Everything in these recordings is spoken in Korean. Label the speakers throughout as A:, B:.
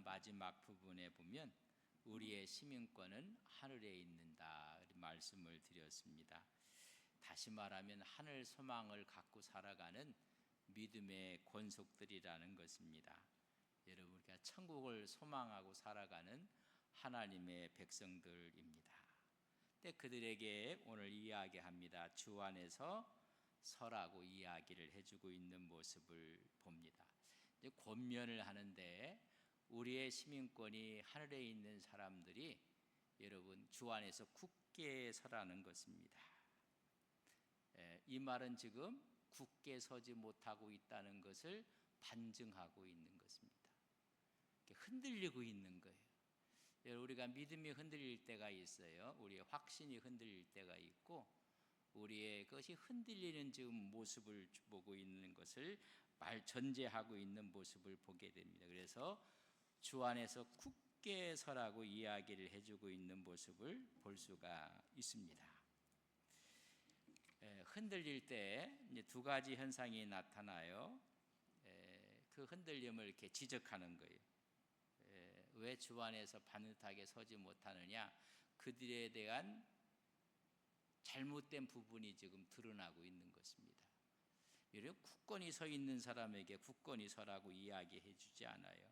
A: 마지막 부분에 보면 우리의 시민권은 하늘에 있는다 말씀을 드렸습니다. 다시 말하면 하늘 소망을 갖고 살아가는 믿음의 권속들이라는 것입니다. 여러분, 우리가 천국을 소망하고 살아가는 하나님의 백성들입니다. 근데 그들에게 오늘 이야기합니다. 주 안에서 서라고 이야기를 해주고 있는 모습을 봅니다. 이제 권면을 하는데 우리의 시민권이 하늘에 있는 사람들이 여러분 주 안에서 굳게 서라는 것입니다. 이 말은 지금 굳게 서지 못하고 있다는 것을 반증하고 있는 것입니다. 흔들리고 있는 거예요. 우리가 믿음이 흔들릴 때가 있어요. 우리의 확신이 흔들릴 때가 있고 우리의 것이 흔들리는 지금 모습을 보고 있는 것을 전제하고 있는 모습을 보게 됩니다. 그래서 주 안에서 굳게 서라고 이야기를 해주고 있는 모습을 볼 수가 있습니다. 흔들릴 때 이제 두 가지 현상이 나타나요. 그 흔들림을 이렇게 지적하는 거예요. 왜 주 안에서 반듯하게 서지 못하느냐? 그들에 대한 잘못된 부분이 지금 드러나고 있는 것입니다. 이런 굳건히 서 있는 사람에게 굳건히 서라고 이야기해 주지 않아요.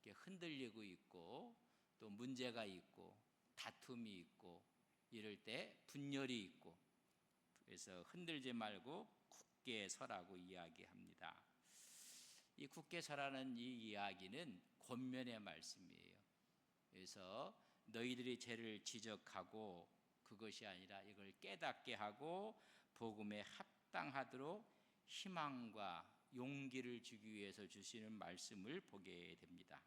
A: 흔들리고 있고 또 문제가 있고 다툼이 있고 이럴 때 분열이 있고, 그래서 흔들지 말고 굳게 서라고 이야기합니다. 이 굳게 서라는 이 이야기는 권면의 말씀이에요. 그래서 너희들이 죄를 지적하고 그것이 아니라 이걸 깨닫게 하고 복음에 합당하도록 희망과 용기를 주기 위해서 주시는 말씀을 보게 됩니다.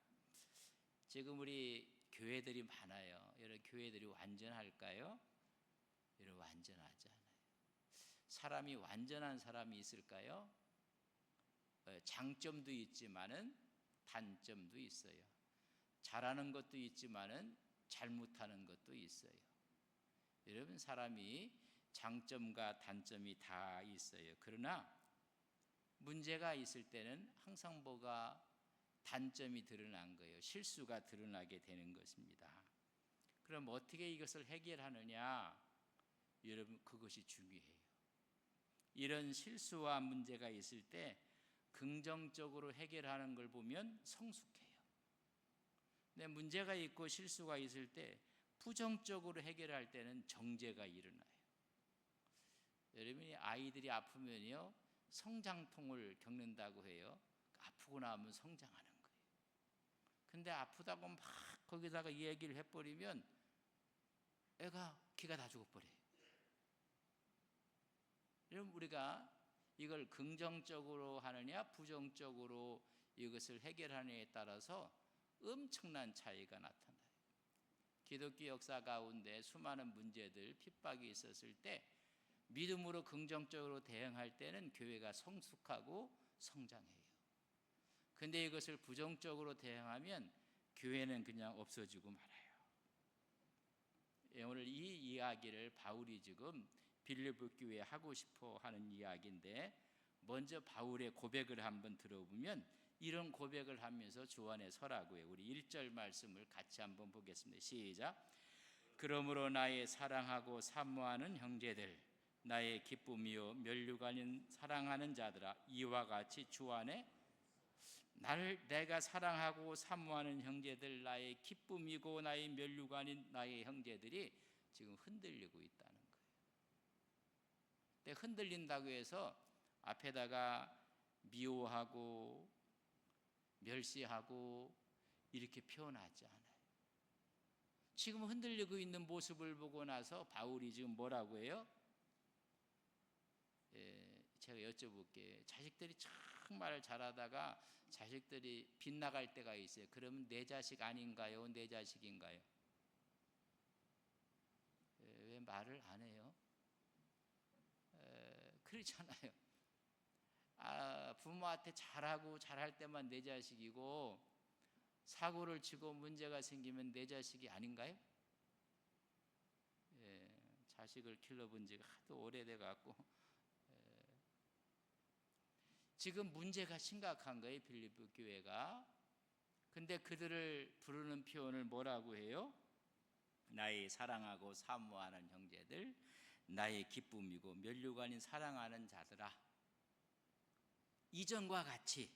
A: 지금 우리 교회들이 많아요. 여러분, 교회들이 완전할까요? 여러분, 완전하지 않아요. 사람이 완전한 사람이 있을까요? 장점도 있지만은 단점도 있어요. 잘하는 것도 있지만은 잘못하는 것도 있어요. 여러분, 사람이 장점과 단점이 다 있어요. 그러나 문제가 있을 때는 항상 뭐가 단점이 드러난 거예요. 실수가 드러나게 되는 것입니다. 그럼 어떻게 이것을 해결하느냐? 여러분, 그것이 중요해요. 이런 실수와 문제가 있을 때 긍정적으로 해결하는 걸 보면 성숙해요. 근데 문제가 있고 실수가 있을 때 부정적으로 해결할 때는 정죄가 일어나요. 여러분이 아이들이 아프면요 성장통을 겪는다고 해요. 아프고 나면 성장하는 거예요. 근데 아프다고 막 거기다가 이 얘기를 해버리면 애가 기가 다 죽어버려요. 여러분, 우리가 이걸 긍정적으로 하느냐 부정적으로 이것을 해결하느냐에 따라서 엄청난 차이가 나타나요. 기독교 역사 가운데 수많은 문제들, 핍박이 있었을 때 믿음으로 긍정적으로 대응할 때는 교회가 성숙하고 성장해요. 근데 이것을 부정적으로 대응하면 교회는 그냥 없어지고 말아요. 오늘 이 이야기를 바울이 지금 빌립보 교회에 하고 싶어 하는 이야기인데, 먼저 바울의 고백을 한번 들어보면 이런 고백을 하면서 주 안에 서라고 해요. 우리 1절 말씀을 같이 한번 보겠습니다. 시작. 그러므로 나의 사랑하고 사모하는 형제들, 나의 기쁨이요 면류관인 사랑하는 자들아, 이와 같이 주 안에 내가 사랑하고 사모하는 형제들, 나의 기쁨이고 나의 면류관인 나의 형제들이 지금 흔들리고 있다는 거예요. 근데 흔들린다고 해서 앞에다가 미워하고 멸시하고 이렇게 표현하지 않아요. 지금 흔들리고 있는 모습을 보고 나서 바울이 지금 뭐라고 해요? 제가 여쭤볼게요. 자식들이 정말 잘하다가 자식들이 빗나갈 때가 있어요. 그러면 내 자식 아닌가요? 내 자식인가요? 왜 말을 안 해요? 그렇잖아요. 부모한테 잘하고 잘할 때만 내 자식이고 사고를 치고 문제가 생기면 내 자식이 아닌가요? 자식을 길러본 지가 하도 오래돼 갖고 지금 문제가 심각한 거예요. 빌립보 교회가 근데 그들을 부르는 표현을 뭐라고 해요? 나의 사랑하고 사모하는 형제들, 나의 기쁨이고 면류관인 사랑하는 자들아, 이전과 같이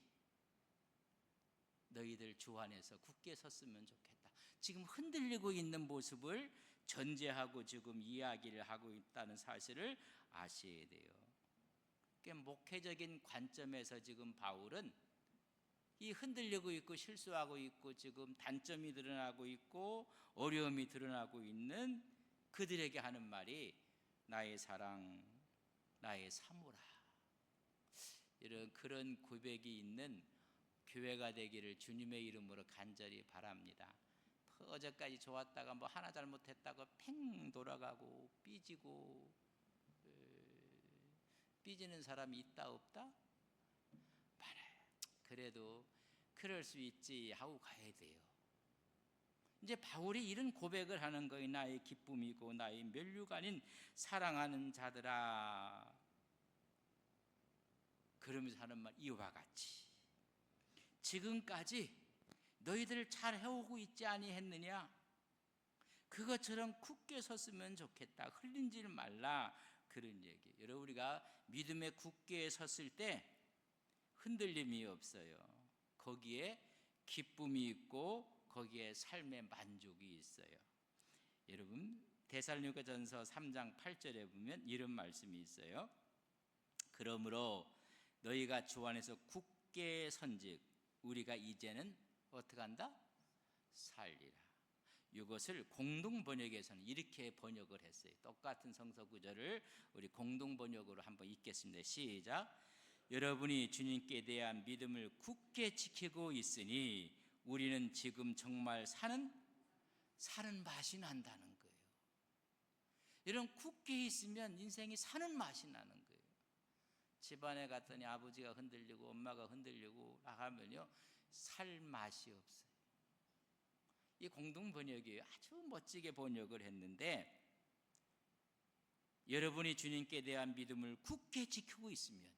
A: 너희들 주 안에서 굳게 섰으면 좋겠다. 지금 흔들리고 있는 모습을 전제하고 지금 이야기를 하고 있다는 사실을 아셔야 돼요. 목회적인 관점에서 지금 바울은 이 흔들리고 있고 실수하고 있고 지금 단점이 드러나고 있고 어려움이 드러나고 있는 그들에게 하는 말이 나의 사랑, 나의 사모라. 이런 그런 고백이 있는 교회가 되기를 주님의 이름으로 간절히 바랍니다. 어제까지 좋았다가 뭐 하나 잘못했다고 팽 돌아가고 삐지고, 삐지는 사람이 있다 없다? 많아요. 그래도 그럴 수 있지 하고 가야 돼요. 이제 바울이 이런 고백을 하는 거예요. 나의 기쁨이고 나의 면류관인 사랑하는 자들아. 그러면서 하는 말 이와 같이 지금까지 너희들 잘 해오고 있지 아니했느냐? 그것처럼 굳게 섰으면 좋겠다. 흘린질 말라. 그런 얘기. 여러분, 우리가 믿음에 굳게 섰을 때 흔들림이 없어요. 거기에 기쁨이 있고 거기에 삶의 만족이 있어요. 여러분, 데살로니가전서 3장 8절에 보면 이런 말씀이 있어요. 그러므로 너희가 주 안에서 굳게 선즉 우리가 이제는 어떻게 한다? 살리라. 이것을 공동 번역에서는 이렇게 번역을 했어요. 똑같은 성서 구절을 우리 공동 번역으로 한번 읽겠습니다. 시작. 여러분이 주님께 대한 믿음을 굳게 지키고 있으니 우리는 지금 정말 사는 맛이 난다는 거예요. 여러분, 굳게 있으면 인생이 사는 맛이 나는 거예요. 집안에 갔더니 아버지가 흔들리고 엄마가 흔들리고 나가면요 살 맛이 없어요. 이 공동 번역이 아주 멋지게 번역을 했는데, 여러분이 주님께 대한 믿음을 굳게 지키고 있으면,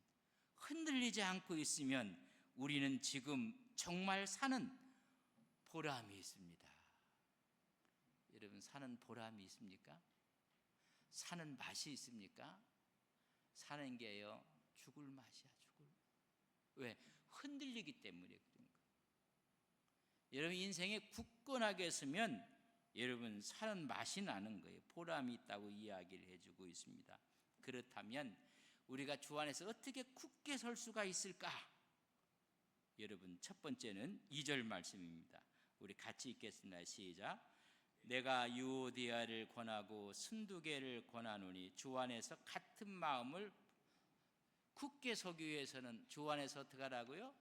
A: 흔들리지 않고 있으면 우리는 지금 정말 사는 보람이 있습니다. 여러분, 사는 보람이 있습니까? 사는 맛이 있습니까? 사는 게요 죽을 맛이야. 죽을. 왜? 흔들리기 때문에 그런 거예요. 여러분, 인생에 굳건하게 서면 여러분 사는 맛이 나는 거예요. 보람이 있다고 이야기를 해주고 있습니다. 그렇다면 우리가 주 안에서 어떻게 굳게 설 수가 있을까? 여러분, 첫 번째는 2절 말씀입니다. 우리 같이 읽겠습니다. 시작. 내가 유오디아를 권하고 순두개를 권하노니 주 안에서 같은 마음을, 굳게 서기 위해서는 주 안에서 어떻게 하라고요?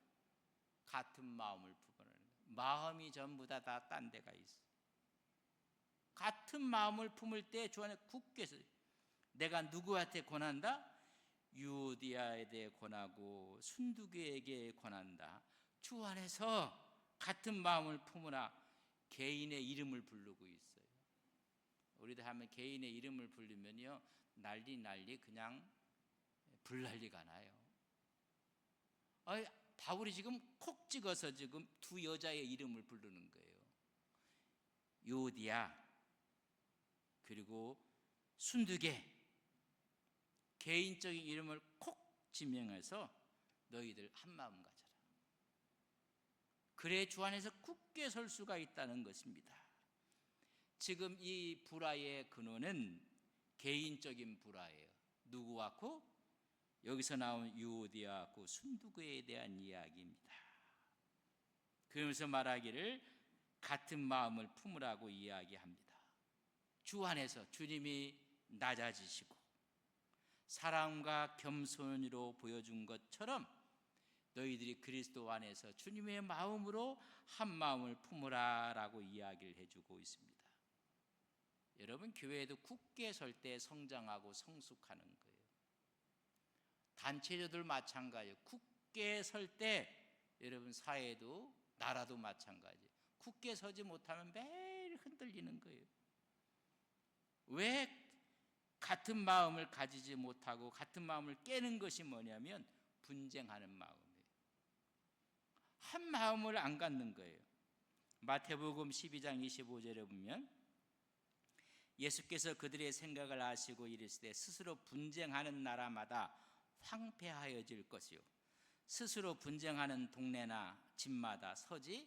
A: 같은 마음을 품으라는 거예요. 마음이 전부 다 딴 데가 있어. 같은 마음을 품을 때 주 안에 굳게 서. 내가 누구한테 권한다? 유오디아에 대해 권하고 순두개에게 권한다. 주 안에서 같은 마음을 품으라. 개인의 이름을 부르고 있어요. 우리도 하면 개인의 이름을 부르면요 난리 그냥 불난리가 나요. 바울이 지금 콕 찍어서 지금 두 여자의 이름을 부르는 거예요. 유오디아 그리고 순두개, 개인적인 이름을 콕 지명해서 너희들 한 마음 가져라. 그래 주 안에서 굳게 설 수가 있다는 것입니다. 지금 이 불화의 근원은 개인적인 불화예요. 누구와고? 여기서 나온 유오디아하고 순두개에 대한 이야기입니다. 그러면서 말하기를 같은 마음을 품으라고 이야기합니다. 주 안에서 주님이 낮아지시고 사랑과 겸손으로 보여준 것처럼 너희들이 그리스도 안에서 주님의 마음으로 한 마음을 품으라 라고 이야기를 해주고 있습니다. 여러분, 교회에도 굳게 설 때 성장하고 성숙하는 거예요. 단체교들 마찬가지예요. 굳게 설 때 여러분 사회도 나라도 마찬가지예요. 굳게 서지 못하면 매일 흔들리는 거예요. 왜? 같은 마음을 가지지 못하고 같은 마음을 깨는 것이 뭐냐면 분쟁하는 마음이에요. 한 마음을 안 갖는 거예요. 마태복음 12장 25절에 보면 예수께서 그들의 생각을 아시고 이르시되 스스로 분쟁하는 나라마다 황폐하여질 것이요 스스로 분쟁하는 동네나 집마다 서지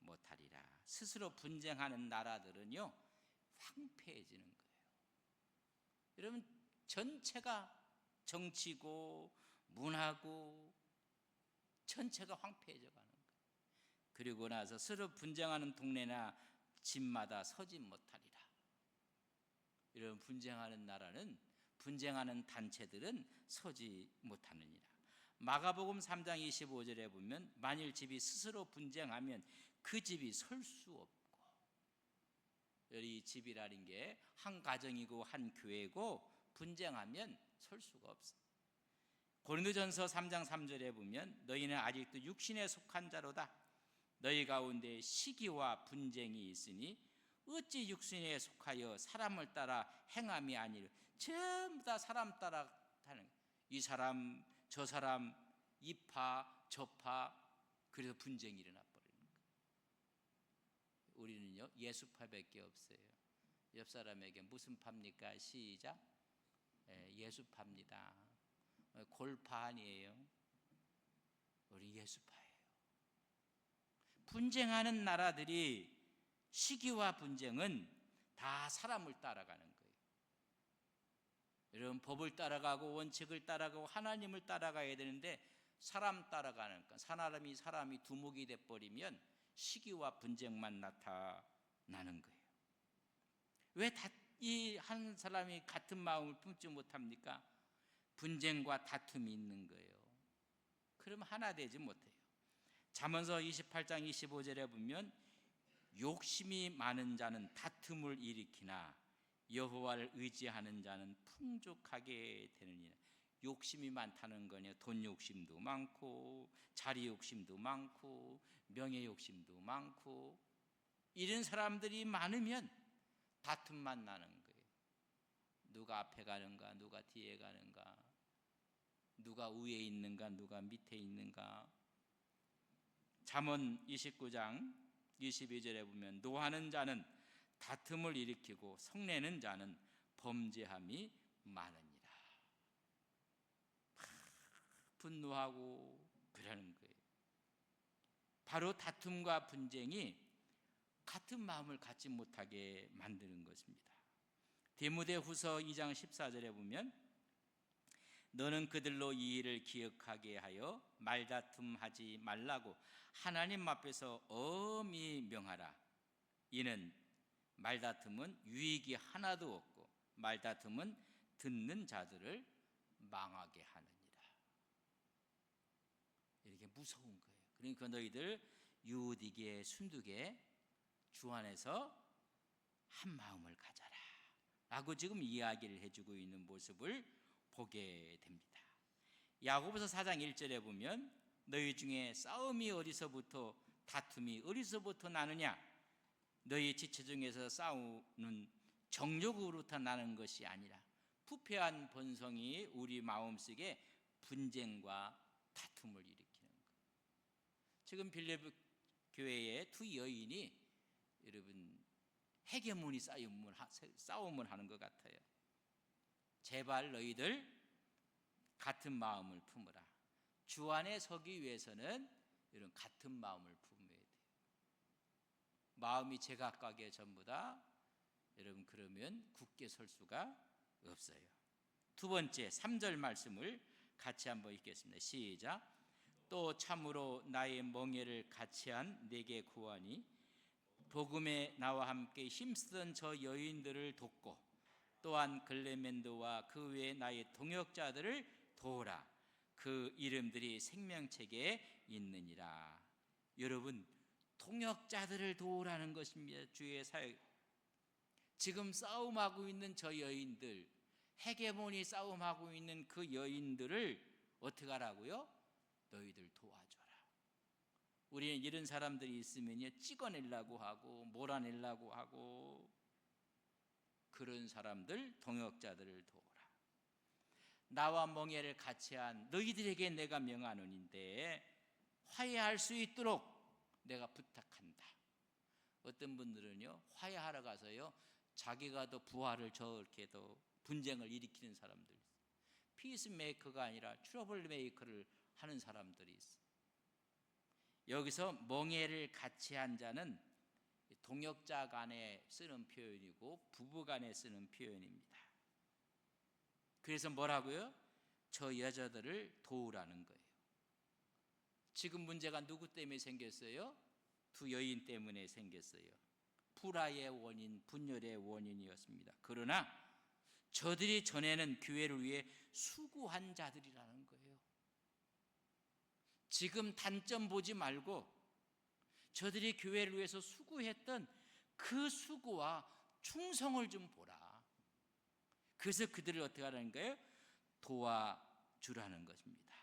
A: 못하리라. 스스로 분쟁하는 나라들은요 황폐해지는 거예요. 여러분, 전체가 정치고 문화고 전체가 황폐해져 가는 거예요. 그리고 나서 스스로 분쟁하는 동네나 집마다 서지 못하리라. 이런 분쟁하는 나라는, 분쟁하는 단체들은 서지 못하느니라. 마가복음 3장 25절에 보면 만일 집이 스스로 분쟁하면 그 집이 설 수 없고, 이 집이라는 게 한 가정이고 한 교회고 분쟁하면 설 수가 없어요. 고린도전서 3장 3절에 보면 너희는 아직도 육신에 속한 자로다. 너희 가운데 시기와 분쟁이 있으니 어찌 육신에 속하여 사람을 따라 행함이 아니라. 전부 다 사람 따라 하는 거예요. 이 사람 저 사람 이파 저파, 그래서 분쟁이 일어나 버리는 거예요. 우리는요 예수파밖에 없어요. 옆 사람에게 무슨 파입니까? 시작. 예수파입니다. 골파 아니에요. 우리 예수파예요. 분쟁하는 나라들이, 시기와 분쟁은 다 사람을 따라가는 거예요. 여러분, 법을 따라가고 원칙을 따라가고 하나님을 따라가야 되는데 사람 따라가는 거, 사람이 두목이 돼버리면 시기와 분쟁만 나타나는 거예요. 왜 이 한 사람이 같은 마음을 품지 못합니까? 분쟁과 다툼이 있는 거예요. 그럼 하나 되지 못해요. 잠언서 28장 25절에 보면 욕심이 많은 자는 다툼을 일으키나 여호와를 의지하는 자는 풍족하게 되느니라. 욕심이 많다는 거냐? 돈 욕심도 많고 자리 욕심도 많고 명예 욕심도 많고, 이런 사람들이 많으면 다툼만 나는 거예요. 누가 앞에 가는가, 누가 뒤에 가는가, 누가 위에 있는가, 누가 밑에 있는가. 잠언 29장 22절에 보면 노하는 자는 다툼을 일으키고 성내는 자는 범죄함이 많으니라. 분노하고 그러는 거예요. 바로 다툼과 분쟁이 같은 마음을 갖지 못하게 만드는 것입니다. 디모데후서 2장 14절에 보면 너는 그들로 이 일을 기억하게 하여 말다툼하지 말라고 하나님 앞에서 엄히 명하라. 이는 말다툼은 유익이 하나도 없고 말다툼은 듣는 자들을 망하게 하느니라. 이렇게 무서운 거예요. 그러니까 너희들 유디게 순두게 주 안에서 한 마음을 가져라 라고 지금 이야기를 해주고 있는 모습을 보게 됩니다. 야고보서 4장 1절에 보면 너희 중에 싸움이 어디서부터, 다툼이 어디서부터 나느냐? 너희 지체 중에서 싸우는 정욕으로부터 나는 것이 아니라 부패한 본성이 우리 마음속에 분쟁과 다툼을 일으키는 거예요. 지금 빌립보 교회의 두 여인이 여러분 헤게모니 싸움을 하는 것 같아요. 제발 너희들 같은 마음을 품으라. 주 안에 서기 위해서는 이런 같은 마음을 품어야 돼요. 마음이 제각각의 전부 다, 여러분 그러면 굳게 설 수가 없어요. 두 번째 3절 말씀을 같이 한번 읽겠습니다. 시작. 또 참으로 나의 멍에를 같이한 내게 구하니 복음에 나와 함께 힘쓰던 저 여인들을 돕고 또한 글레멘도와 그 외에 나의 동역자들을 도우라. 그 이름들이 생명책에 있느니라. 여러분, 동역자들을 도우라는 것입니다. 주의 사역. 지금 싸움하고 있는 저 여인들, 헤게모니 싸움하고 있는 그 여인들을 어떻게 하라고요? 너희들 도와줘라. 우리는 이런 사람들이 있으면요 찍어내려고 하고 몰아내려고 하고, 그런 사람들, 동역자들을 도우라. 나와 멍에를 같이 한 너희들에게 내가 명하노니인데 화해할 수 있도록 내가 부탁한다. 어떤 분들은요, 화해하러 가서요, 자기가 더 부활을 저렇게 더 분쟁을 일으키는 사람들이 있어요. 피스메이커가 아니라 트러블 메이커를 하는 사람들이 있어요. 여기서 멍에를 같이 한 자는 동역자 간에 쓰는 표현이고 부부 간에 쓰는 표현입니다. 그래서 뭐라고요? 저 여자들을 도우라는 거예요. 지금 문제가 누구 때문에 생겼어요? 두 여인 때문에 생겼어요. 불화의 원인, 분열의 원인이었습니다. 그러나 저들이 전에는 교회를 위해 수고한 자들이라는 거예요. 지금 단점 보지 말고 저들이 교회를 위해서 수고했던 그 수고와 충성을 좀 보라. 그래서 그들을 어떻게 하라는 거예요? 도와주라는 것입니다.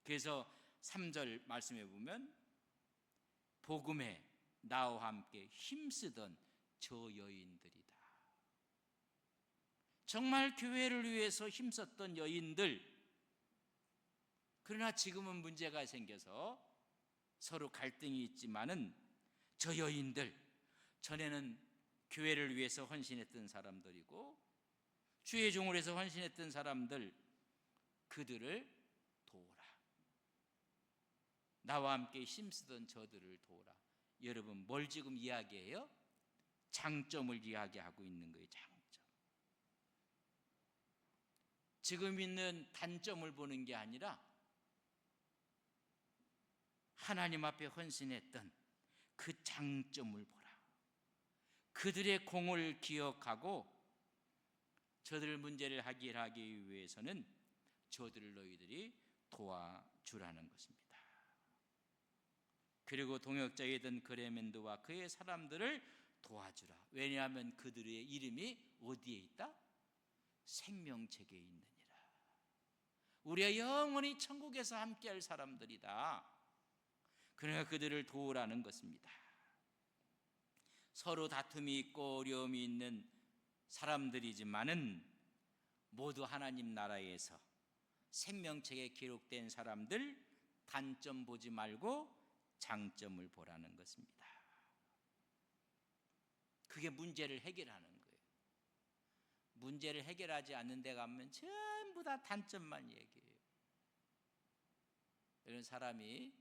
A: 그래서 3절 말씀해 보면 복음에 나와 함께 힘쓰던 저 여인들이다. 정말 교회를 위해서 힘썼던 여인들, 그러나 지금은 문제가 생겨서 서로 갈등이 있지만은 저 여인들, 전에는 교회를 위해서 헌신했던 사람들이고 주의 종을 해서 헌신했던 사람들, 그들을 도우라. 나와 함께 힘쓰던 저들을 도우라. 여러분, 뭘 지금 이야기해요? 장점을 이야기하고 있는 거예요. 장점. 지금 있는 단점을 보는 게 아니라 하나님 앞에 헌신했던 그 장점을 보라. 그들의 공을 기억하고 저들 문제를 해결하기 위해서는 저들을 너희들이 도와주라는 것입니다. 그리고 동역자이던 그레멘드와 그의 사람들을 도와주라. 왜냐하면 그들의 이름이 어디에 있다? 생명책에 있느니라. 우리가 영원히 천국에서 함께할 사람들이다. 그러니까 그들을 도우라는 것입니다. 서로 다툼이 있고 어려움이 있는 사람들이지만은 모두 하나님 나라에서 생명책에 기록된 사람들, 단점 보지 말고 장점을 보라는 것입니다. 그게 문제를 해결하는 거예요. 문제를 해결하지 않는 데 가면 전부 다 단점만 얘기해요. 이런 사람이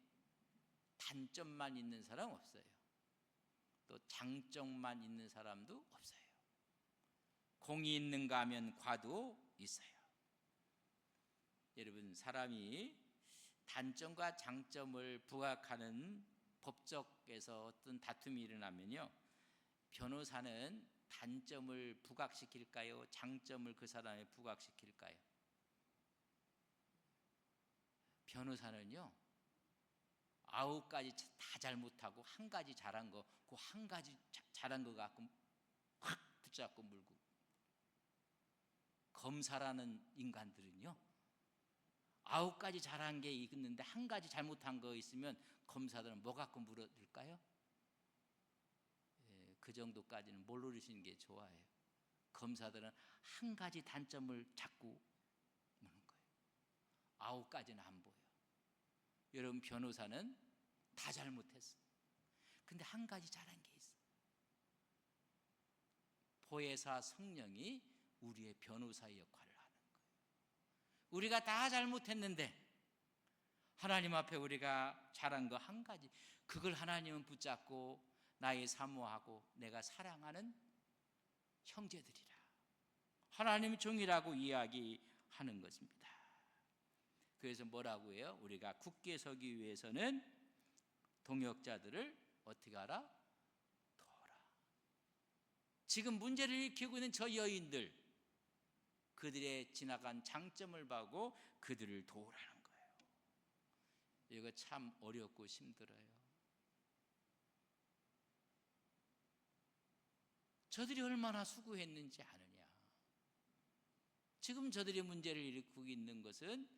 A: 단점만 있는 사람 없어요. 또 장점만 있는 사람도 없어요. 공이 있는가 하면 과도 있어요. 여러분, 사람이 단점과 장점을 부각하는 법적에서 어떤 다툼이 일어나면요, 변호사는 단점을 부각시킬까요? 장점을 그 사람에 부각시킬까요? 변호사는요, 9가지 다 잘못하고 한 가지 잘한 거, 그 한 가지 잘한 거 갖고 확 붙잡고 물고. 검사라는 인간들은요, 9가지 잘한 게 있는데 한 가지 잘못한 거 있으면 검사들은 뭐 갖고 물어줄까요? 그 정도까지는 못 누리시는 게 좋아요. 검사들은 한 가지 단점을 자꾸 보는 거예요. 9가지는 안 보여. 여러분, 변호사는 다 잘못했어. 근데 한 가지 잘한 게 있어. 보혜사 성령이 우리의 변호사의 역할을 하는 거예요. 우리가 다 잘못했는데 하나님 앞에 우리가 잘한 거 한 가지, 그걸 하나님은 붙잡고 나의 사모하고 내가 사랑하는 형제들이라, 하나님의 종이라고 이야기하는 것입니다. 그래서 뭐라고 해요? 우리가 굳게 서기 위해서는 동역자들을 어떻게 하라? 도와라. 지금 문제를 일으키고 있는 저 여인들, 그들의 지나간 장점을 보고 그들을 도우라는 거예요. 이거 참 어렵고 힘들어요. 저들이 얼마나 수고했는지 아느냐. 지금 저들의 문제를 일으키고 있는 것은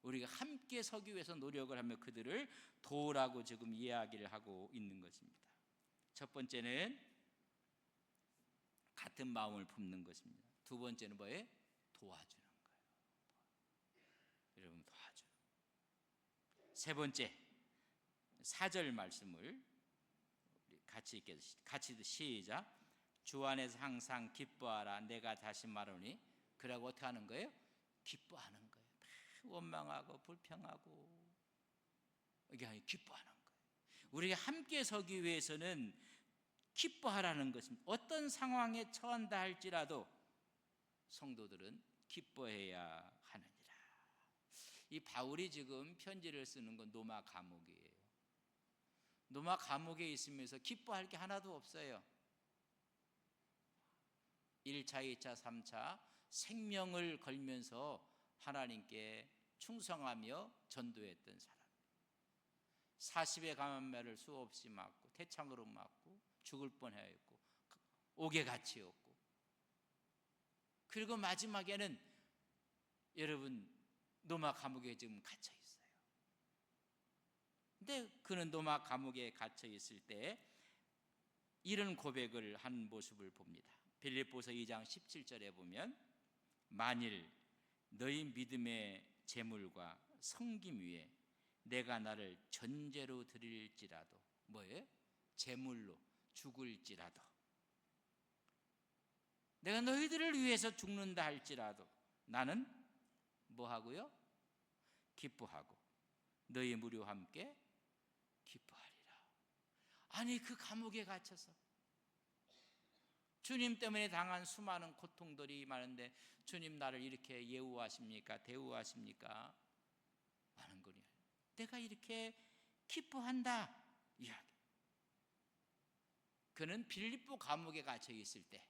A: 우리가 함께 서기 위해서 노력을 하며 그들을 도우라고 지금 이야기를 하고 있는 것입니다. 첫 번째는 같은 마음을 품는 것입니다. 두 번째는 뭐예요? 도와주는 거예요. 여러분, 도와주는 거예요. 세 번째, 4절 말씀을 같이 시작. 주 안에서 항상 기뻐하라. 내가 다시 말하노니. 그러고 어떻게 하는 거예요? 기뻐하는 거예요. 원망하고 불평하고 이게 아니고 기뻐하는 거예요. 우리가 함께 서기 위해서는 기뻐하라는 것입니다. 어떤 상황에 처한다 할지라도 성도들은 기뻐해야 하느니라. 이 바울이 지금 편지를 쓰는 건 로마 감옥이에요. 로마 감옥에 있으면서 기뻐할 게 하나도 없어요. 1차, 2차, 3차 생명을 걸면서 하나님께 충성하며 전도했던 사람. 40의 감염매를 수없이 맞고 태창으로 맞고 죽을 뻔하였고 옥에 갇히었고, 그리고 마지막에는 여러분 로마 감옥에 지금 갇혀 있어요. 근데 그는 로마 감옥에 갇혀 있을 때 이런 고백을 한 모습을 봅니다. 빌립보서 2장 17절에 보면 만일 너희 믿음의 재물과 섬김 위에 내가 나를 전제로 드릴지라도, 뭐예요? 재물로 죽을지라도, 내가 너희들을 위해서 죽는다 할지라도 나는 뭐 하고요? 기뻐하고 너희 무리와 함께 기뻐하리라. 아니 그 감옥에 갇혀서 주님 때문에 당한 수많은 고통들이 많은데 주님 나를 이렇게 예우하십니까? 대우하십니까? 많은 거냐. 내가 이렇게 기뻐한다 이야기. 그는 빌립보 감옥에 갇혀 있을 때,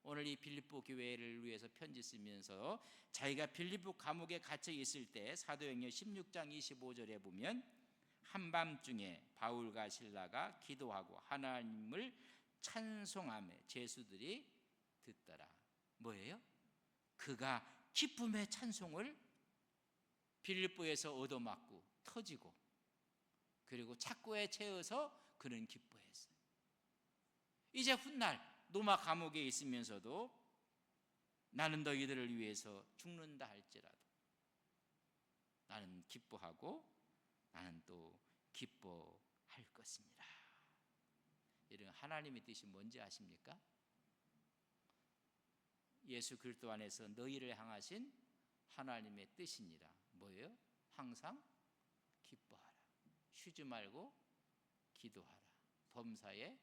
A: 오늘 이 빌립보 교회를 위해서 편지 쓰면서 자기가 빌립보 감옥에 갇혀 있을 때 사도행전 16장 25절에 보면 한밤중에 바울과 실라가 기도하고 하나님을 찬송하며 제수들이 듣더라. 뭐예요? 그가 기쁨의 찬송을 빌립보에서 얻어맞고 터지고 그리고 착고에 채워서 그는 기뻐했어요. 이제 훗날 로마 감옥에 있으면서도 나는 너희들을 위해서 죽는다 할지라도 나는 기뻐하고 나는 또 기뻐할 것입니다. 이런 하나님의 뜻이 뭔지 아십니까? 예수 그리스도 안에서 너희를 향하신 하나님의 뜻이니라. 뭐예요? 항상 기뻐하라. 쉬지 말고 기도하라. 범사에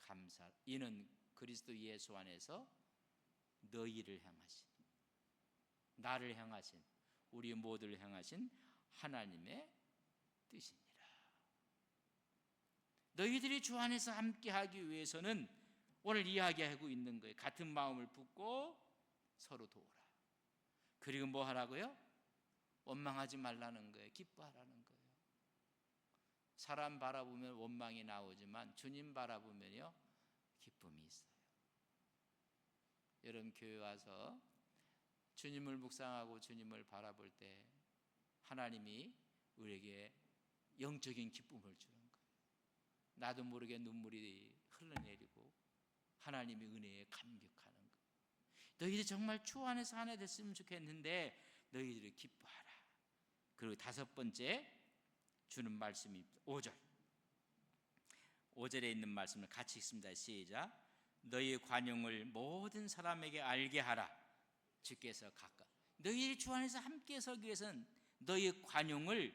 A: 감사. 이는 그리스도 예수 안에서 너희를 향하신, 나를 향하신, 우리 모두를 향하신 하나님의 뜻이니라. 너희들이 주 안에서 함께하기 위해서는 오늘 이야기하고 있는 거예요. 같은 마음을 품고 서로 도우라. 그리고 뭐 하라고요? 원망하지 말라는 거예요. 기뻐하라는 거예요. 사람 바라보면 원망이 나오지만 주님 바라보면요 기쁨이 있어요. 여러분 교회 와서 주님을 묵상하고 주님을 바라볼 때 하나님이 우리에게 영적인 기쁨을 주는 거예요. 나도 모르게 눈물이 흘러내리고 하나님의 은혜에 감격하는 거예요. 너희들 정말 주 안에서 하나 됐으면 좋겠는데 너희들이 기뻐하라. 그리고 다섯 번째 주는 말씀이 5절에 있는 말씀을 같이 읽습니다. 시작. 너희 관용을 모든 사람에게 알게 하라. 주께서 가까이. 너희 주 안에서 함께 서기 위해서는 너희 관용을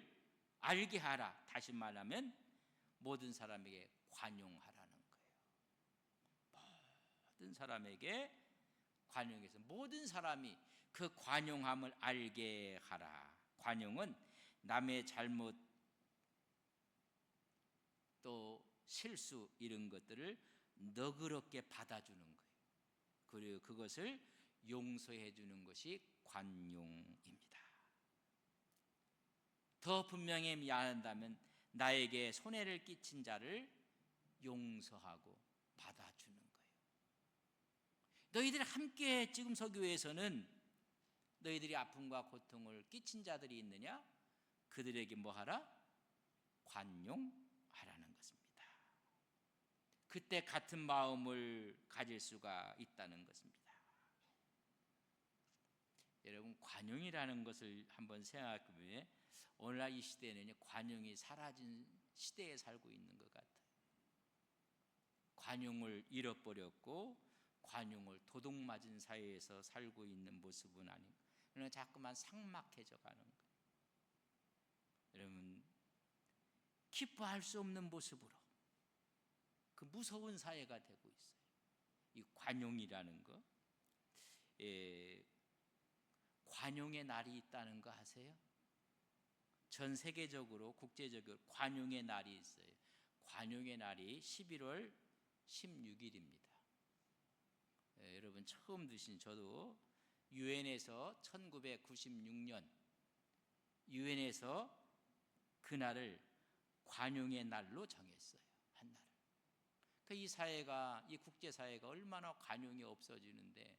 A: 알게 하라. 다시 말하면 모든 사람에게 관용하라는 거예요. 모든 사람에게 관용해서 모든 사람이 그 관용함을 알게 하라. 관용은 남의 잘못 또 실수 이런 것들을 너그럽게 받아주는 거예요. 그리고 그것을 용서해 주는 것이 관용입니다. 더 분명히 미안한다면 나에게 손해를 끼친 자를 용서하고 받아주는 거예요. 너희들 함께 지금 서기 위해서는 너희들이 아픔과 고통을 끼친 자들이 있느냐? 그들에게 뭐 하라? 관용하라는 것입니다. 그때 같은 마음을 가질 수가 있다는 것입니다. 여러분 관용이라는 것을 한번 생각해 보면 오늘날 이 시대에는 관용이 사라진 시대에 살고 있는 것 같아요. 관용을 잃어버렸고 관용을 도둑맞은 사회에서 살고 있는 모습은 아닌가. 그러나 자꾸만 삭막해져 가는 거예요. 여러분, 기뻐할 수 없는 모습으로 그 무서운 사회가 되고 있어요. 이 관용이라는 거. 관용의 날이 있다는 거 아세요? 전 세계적으로 국제적으로 관용의 날이 있어요. 관용의 날이 11월 16일입니다. 여러분 처음 드신, 저도 유엔에서 1996년 유엔에서 그날을 관용의 날로 정했어요. 한 날을. 이 사회가, 이 국제사회가 얼마나 관용이 없어지는데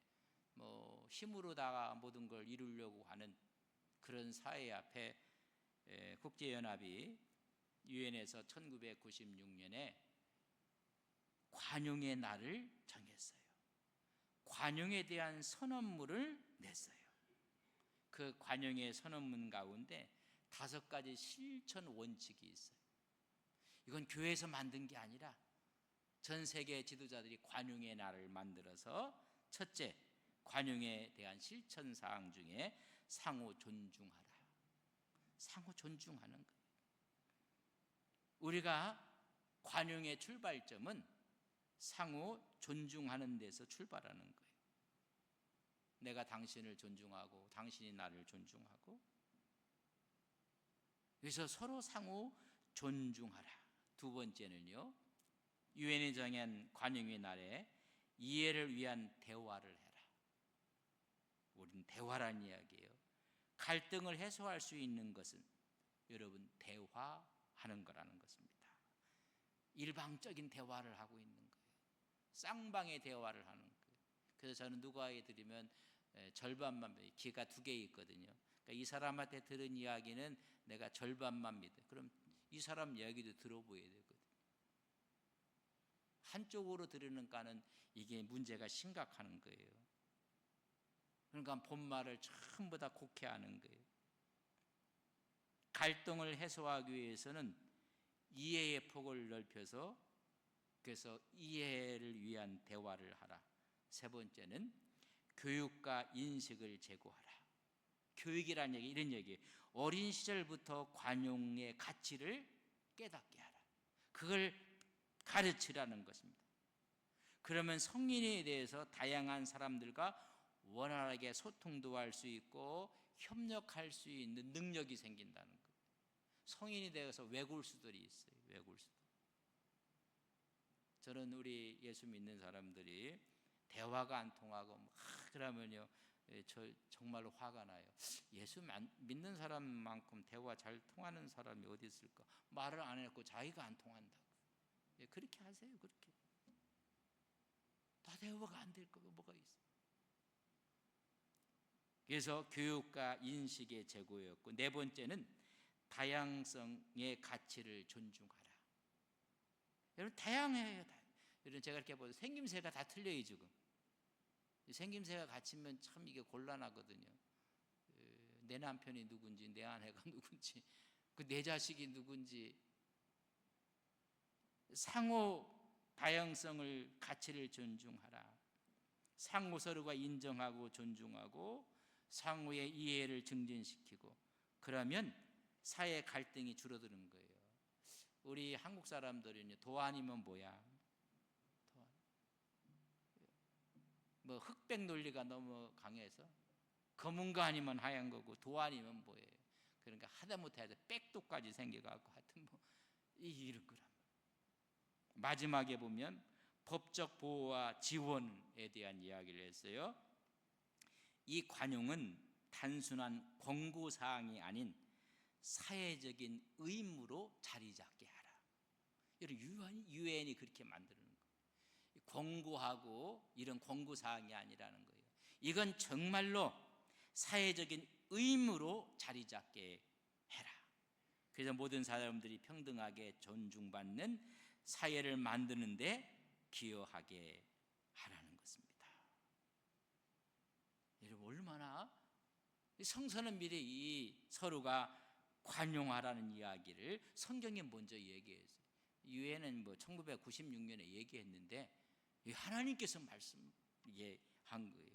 A: 뭐 힘으로다가 모든 걸 이루려고 하는 그런 사회 앞에 국제연합이 유엔에서 1996년에 관용의 날을 정했어요. 관용에 대한 선언문을 냈어요. 그 관용의 선언문 가운데 5가지 실천 원칙이 있어요. 이건 교회에서 만든 게 아니라 전 세계 지도자들이 관용의 날을 만들어서, 첫째, 관용에 대한 실천 사항 중에 상호 존중하라. 상호 존중하는 거예요. 우리가 관용의 출발점은 상호 존중하는 데서 출발하는 거예요. 내가 당신을 존중하고 당신이 나를 존중하고, 그래서 서로 상호 존중하라. 두 번째는요, 유엔이 정한 관용의 날에 이해를 위한 대화를 해라. 우리는 대화란 이야기예요. 갈등을 해소할 수 있는 것은 여러분 대화하는 거라는 것입니다. 일방적인 대화를 하고 있는 거예요. 쌍방의 대화를 하는 거예요. 그래서 저는 누구에게 드리면 절반만, 귀가 2개 있거든요. 그러니까 이 사람한테 들은 이야기는 내가 절반만 믿어요. 그럼 이 사람 이야기도 들어보여야 되거든요. 한쪽으로 들으니까는 이게 문제가 심각한 거예요. 그러니까 본말을 전부 다 곡해하는 거예요. 갈등을 해소하기 위해서는 이해의 폭을 넓혀서, 그래서 이해를 위한 대화를 하라. 세 번째는 교육과 인식을 제고하라. 교육이라는 얘기, 이런 얘기예요. 어린 시절부터 관용의 가치를 깨닫게 하라. 그걸 가르치라는 것입니다. 그러면 성인에 대해서 다양한 사람들과 원활하게 소통도 할 수 있고 협력할 수 있는 능력이 생긴다는 거예요. 성인이 되어서 외골수들이 있어요. 외골수들. 저는 우리 예수 믿는 사람들이 대화가 안 통하고 그러면요, 저 정말로 화가 나요. 예수 믿는 사람만큼 대화 잘 통하는 사람이 어디 있을까? 말을 안 했고 자기가 안 통한다고. 그렇게 하세요. 그렇게. 다 대화가 안 될 거가 뭐가 있어. 그래서 교육과 인식의 제고였고, 네 번째는 다양성의 가치를 존중하라. 여러분 다양해요. 여러분 제가 이렇게 보세요. 생김새가 다 틀려요. 지금 생김새가 같으면 참 이게 곤란하거든요. 내 남편이 누군지, 내 아내가 누군지, 내 자식이 누군지. 상호 다양성을, 가치를 존중하라. 상호 서로가 인정하고 존중하고 상호의 이해를 증진시키고, 그러면 사회 갈등이 줄어드는 거예요. 우리 한국 사람들은 도 아니면 뭐야? 뭐 흑백 논리가 너무 강해서 검은 거 아니면 하얀 거고 도 아니면 뭐예요? 그러니까 하다못해 백도까지 생겨갖고 하여튼 뭐 이런 거란 말이에요. 마지막에 보면 법적 보호와 지원에 대한 이야기를 했어요. 이 관용은 단순한 권고사항이 아닌 사회적인 의무로 자리 잡게 하라. 여러분 유엔이 그렇게 만드는 거예요. 권고하고 이런 권고사항이 아니라는 거예요. 이건 정말로 사회적인 의무로 자리 잡게 해라. 그래서 모든 사람들이 평등하게 존중받는 사회를 만드는데 기여하게 하라는 것입니다. 여러분 얼마나 성서는 미리 이 서로가 관용하라는 이야기를 성경에 먼저 얘기했어요. 유엔은 뭐 1996년에 얘기했는데 하나님께서 말씀한 거예요.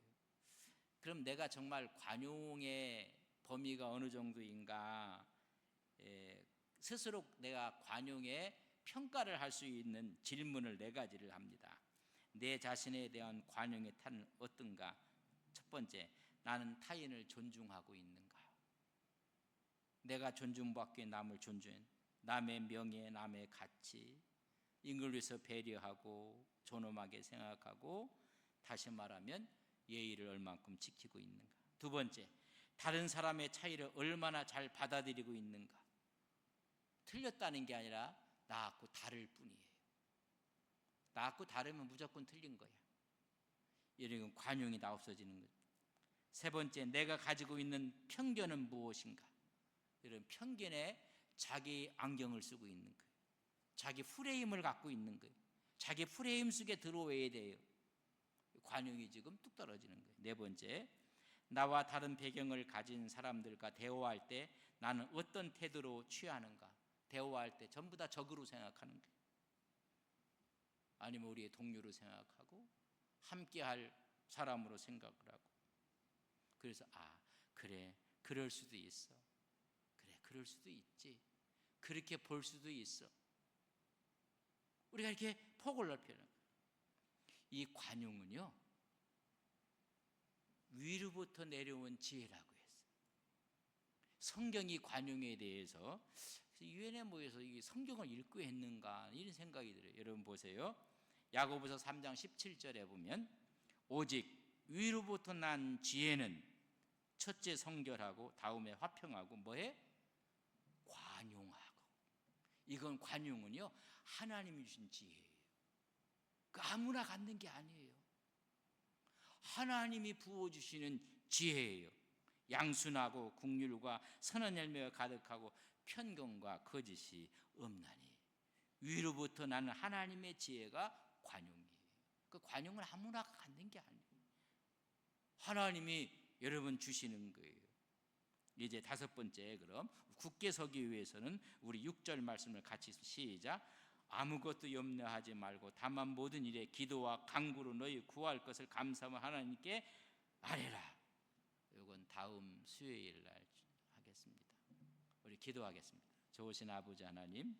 A: 그럼 내가 정말 관용의 범위가 어느 정도인가, 스스로 내가 관용의 평가를 할 수 있는 질문을 4가지를 합니다. 내 자신에 대한 관용의 탄은 어떤가? 첫 번째, 나는 타인을 존중하고 있는가? 내가 존중받기에 남을 존중해, 남의 명예, 남의 가치, 이걸 위해서 배려하고 존엄하게 생각하고, 다시 말하면 예의를 얼만큼 지키고 있는가? 두 번째, 다른 사람의 차이를 얼마나 잘 받아들이고 있는가? 틀렸다는 게 아니라 나하고 다를 뿐이에요. 나하고 다르면 무조건 틀린 거야. 이런 관용이 다 없어지는 거죠. 세 번째, 내가 가지고 있는 편견은 무엇인가? 이런 편견에 자기 안경을 쓰고 있는 거예요. 자기 프레임을 갖고 있는 거예요. 자기 프레임 속에 들어와야 돼요. 관용이 지금 뚝 떨어지는 거예요. 네 번째, 나와 다른 배경을 가진 사람들과 대화할 때 나는 어떤 태도로 취하는가? 대화할 때 전부 다 적으로 생각하는 거예요. 아니면 우리의 동료로 생각하고 함께할 사람으로 생각을 하고, 그래서 그래, 그럴 수도 있어, 그래, 그럴 수도 있지, 그렇게 볼 수도 있어. 우리가 이렇게 폭을 넓혀는 거예요. 이 관용은요, 위로부터 내려온 지혜라고 했어요. 성경이 관용에 대해서 유엔에 모여서 이 성경을 읽고 했는가 이런 생각이 들어요. 여러분 보세요. 야고보서 3장 17절에 보면 오직 위로부터 난 지혜는 첫째 성결하고 다음에 화평하고 뭐해? 관용하고. 이건 관용은요, 하나님이 주신 지혜예요. 그 아무나 갖는 게 아니에요. 하나님이 부어주시는 지혜예요. 양순하고 긍휼과 선한 열매가 가득하고 편견과 거짓이 없나니. 위로부터 나는 하나님의 지혜가 관용이에요. 그 관용을 아무나 갖는 게 아니에요. 하나님이 여러분 주시는 거예요. 이제 5번째, 그럼 굳게 서기 위해서는 우리 6절 말씀을 같이 시작. 아무것도 염려하지 말고 다만 모든 일에 기도와 간구로 너희 구할 것을 감사하며 하나님께 아뢰라. 이건 다음 수요일 날 하겠습니다. 우리 기도하겠습니다. 좋으신 아버지 하나님,